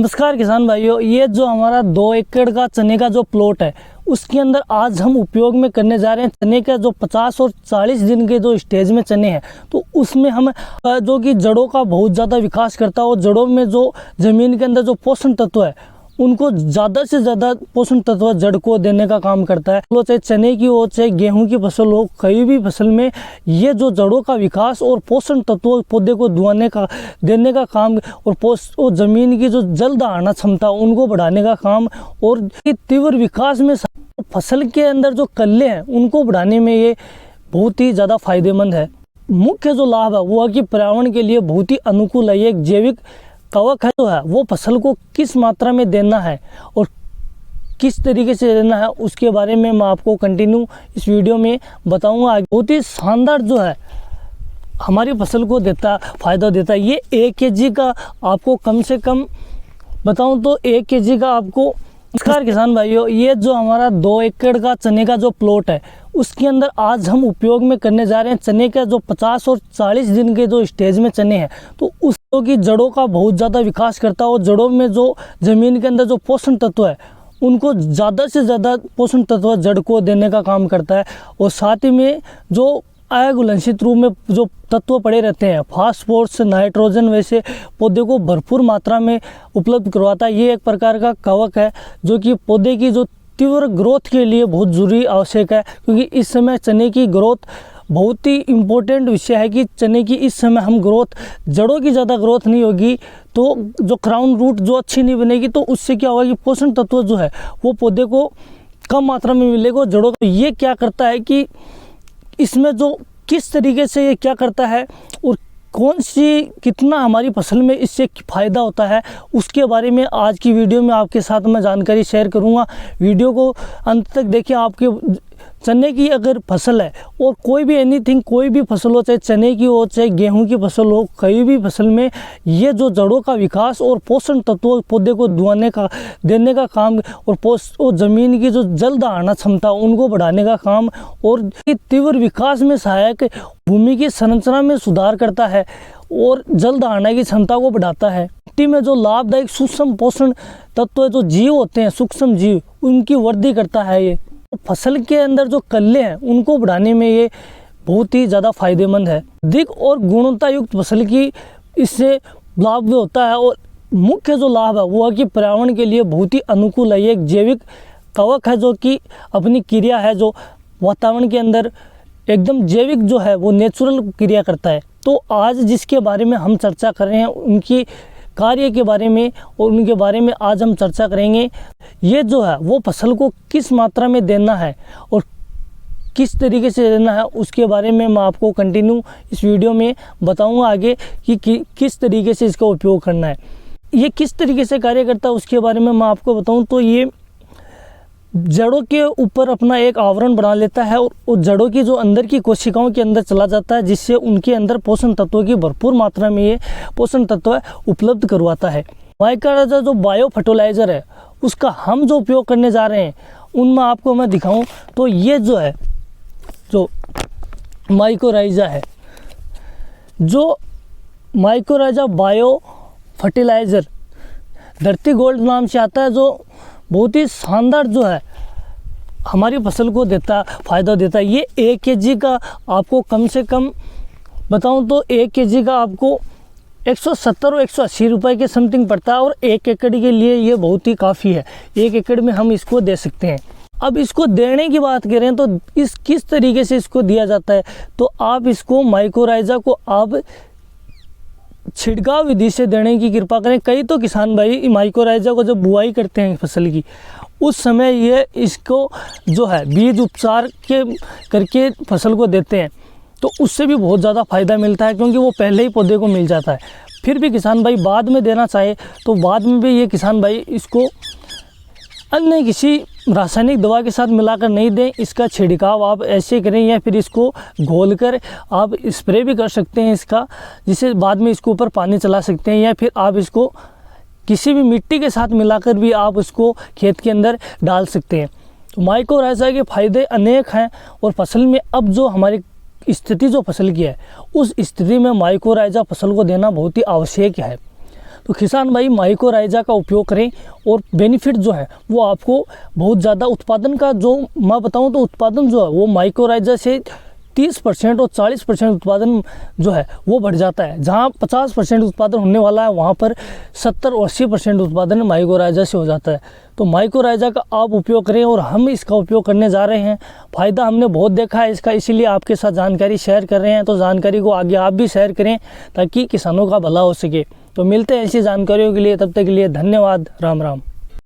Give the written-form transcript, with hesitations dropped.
नमस्कार किसान भाइयों, ये जो हमारा 2 एकड़ का चने का जो प्लॉट है उसके अंदर आज हम उपयोग में करने जा रहे हैं चने का जो 50 और 40 दिन के जो स्टेज में चने हैं। तो उसमें हम जो कि जड़ों का बहुत ज़्यादा विकास करता है और जड़ों में जो ज़मीन के अंदर जो पोषण तत्व है उनको ज़्यादा से ज़्यादा पोषण तत्व जड़ को देने का काम करता है। चाहे चने की हो चाहे गेहूं की फसल हो, कहीं भी फसल में ये जो जड़ों का विकास और पोषण तत्व पौधे को देने का काम और ज़मीन की जो जल धारणा क्षमता उनको बढ़ाने का काम और तीव्र विकास में फसल के अंदर जो कल्ले हैं उनको बढ़ाने में ये बहुत ही ज़्यादा फायदेमंद है। मुख्य जो लाभ है वो है कि पर्यावरण के लिए बहुत ही अनुकूल है। ये एक जैविक कवक है जो है वो फसल को किस मात्रा में देना है और किस तरीके से देना है उसके बारे में मैं आपको कंटिन्यू इस वीडियो में बताऊंगा। बहुत ही शानदार जो है हमारी फसल को फ़ायदा देता है। ये 1 kg का आपको कम से कम बताऊं तो 1 kg का आपको। नमस्कार किसान भाइयों, ये जो हमारा 2 एकड़ का चने का जो प्लॉट है उसके अंदर आज हम उपयोग में करने जा रहे हैं चने का जो 50 और 40 दिन के जो स्टेज में चने हैं। तो उसको की जड़ों का बहुत ज़्यादा विकास करता है और जड़ों में जो ज़मीन के अंदर जो पोषण तत्व है उनको ज़्यादा से ज़्यादा पोषण तत्व जड़ को देने का काम करता है। और साथ ही में जो अघुलनशील रूप में जो तत्व पड़े रहते हैं फास्फोरस, नाइट्रोजन वैसे पौधे को भरपूर मात्रा में उपलब्ध करवाता है। ये एक प्रकार का कवक है जो कि पौधे की जो तीव्र ग्रोथ के लिए बहुत ज़रूरी आवश्यक है, क्योंकि इस समय चने की ग्रोथ बहुत ही इम्पोर्टेंट विषय है कि चने की इस समय हम ग्रोथ जड़ों की ज़्यादा ग्रोथ नहीं होगी तो जो क्राउन रूट जो अच्छी नहीं बनेगी तो उससे क्या होगा कि पोषण तत्व जो है वो पौधे को कम मात्रा में मिलेगा जड़ों को। ये क्या करता है कि इसमें जो किस तरीके से ये क्या करता है और कितना हमारी फसल में इससे फ़ायदा होता है उसके बारे में आज की वीडियो में आपके साथ मैं जानकारी शेयर करूंगा। वीडियो को अंत तक देखिए। आपके चने की अगर फसल है और कोई भी एनीथिंग कोई भी फसल हो, चाहे चने की हो चाहे गेहूं की फसल हो, कहीं भी फसल में ये जो जड़ों का विकास और पोषण तत्व पौधे को देने का काम और ज़मीन की जो जल धारणा क्षमता उनको बढ़ाने का काम और तीव्र विकास में सहायक, भूमि की संरचना में सुधार करता है और जल धारणा की क्षमता को बढ़ाता है। मिट्टी में जो लाभदायक सूक्ष्म पोषण तत्व जो जीव होते हैं, सूक्ष्म जीव, उनकी वृद्धि करता है। ये फसल के अंदर जो कल्ले हैं उनको बढ़ाने में ये बहुत ही ज़्यादा फायदेमंद है। अधिक और गुणवत्ता युक्त फसल की इससे लाभ भी होता है और मुख्य जो लाभ है वो है कि पर्यावरण के लिए बहुत ही अनुकूल है। ये एक जैविक कवक है जो कि अपनी क्रिया है जो वातावरण के अंदर एकदम जैविक जो है वो नेचुरल क्रिया करता है। तो आज जिसके बारे में हम चर्चा कर रहे हैं उनकी कार्य के बारे में और उनके बारे में आज हम चर्चा करेंगे। ये जो है वो फसल को किस मात्रा में देना है और किस तरीके से देना है उसके बारे में मैं आपको कंटिन्यू इस वीडियो में बताऊंगा आगे कि किस तरीके से इसका उपयोग करना है। ये किस तरीके से कार्य करता है उसके बारे में मैं आपको बताऊं तो ये जड़ों के ऊपर अपना एक आवरण बना लेता है और जड़ों की जो अंदर की कोशिकाओं के अंदर चला जाता है, जिससे उनके अंदर पोषण तत्वों की भरपूर मात्रा में ये पोषण तत्व उपलब्ध करवाता है। माइकोराइजा जो बायो फर्टिलाइज़र है उसका हम जो उपयोग करने जा रहे हैं उनमें आपको मैं दिखाऊं तो ये जो है जो माइकोराइजा है, जो माइकोराइजा बायो फर्टिलाइज़र धरती गोल्ड नाम से आता है, जो बहुत ही शानदार जो है हमारी फसल को फ़ायदा देता है। ये 1 kg का आपको कम से कम बताऊं तो 1 kg का आपको 170 और 180 रुपये के समथिंग पड़ता है और 1 एकड़ के लिए ये बहुत ही काफ़ी है। 1 एकड़ में हम इसको दे सकते हैं। अब इसको देने की बात करें तो किस तरीके से इसको दिया जाता है तो आप इसको माइकोराइजा को आप छिड़काव विधि से देने की कृपा करें। कई तो किसान भाई माइकोराइजा को जब बुआई करते हैं फसल की उस समय ये इसको जो है बीज उपचार करके फसल को देते हैं तो उससे भी बहुत ज़्यादा फ़ायदा मिलता है, क्योंकि वो पहले ही पौधे को मिल जाता है। फिर भी किसान भाई बाद में देना चाहे तो बाद में भी ये किसान भाई इसको अन्य किसी रासायनिक दवा के साथ मिलाकर नहीं दें। इसका छिड़काव आप ऐसे करें या फिर इसको घोलकर आप स्प्रे भी कर सकते हैं इसका, जिससे बाद में इसके ऊपर पानी चला सकते हैं, या फिर आप इसको किसी भी मिट्टी के साथ मिलाकर भी आप इसको खेत के अंदर डाल सकते हैं। तो माइकोराइजा के फ़ायदे अनेक हैं और फसल में अब जो हमारी स्थिति जो फसल की है उस स्थिति में माइकोराइजा फसल को देना बहुत ही आवश्यक है। तो किसान भाई माइकोराइजा का उपयोग करें और बेनिफिट जो है वो आपको बहुत ज़्यादा उत्पादन का, जो मैं बताऊं तो उत्पादन जो है वो माइकोराइजा से 30% और 40% उत्पादन जो है वो बढ़ जाता है। जहाँ 50% उत्पादन होने वाला है वहाँ पर 70 और 80% उत्पादन माइकोराइजा से हो जाता है। तो माइकोराइजा का आप उपयोग करें और हम इसका उपयोग करने जा रहे हैं। फ़ायदा हमने बहुत देखा है इसका, इसीलिए आपके साथ जानकारी शेयर कर रहे हैं। तो जानकारी को आगे आप भी शेयर करें ताकि किसानों का भला हो सके। तो मिलते हैं ऐसी जानकारियों के लिए, तब तक के लिए धन्यवाद। राम राम।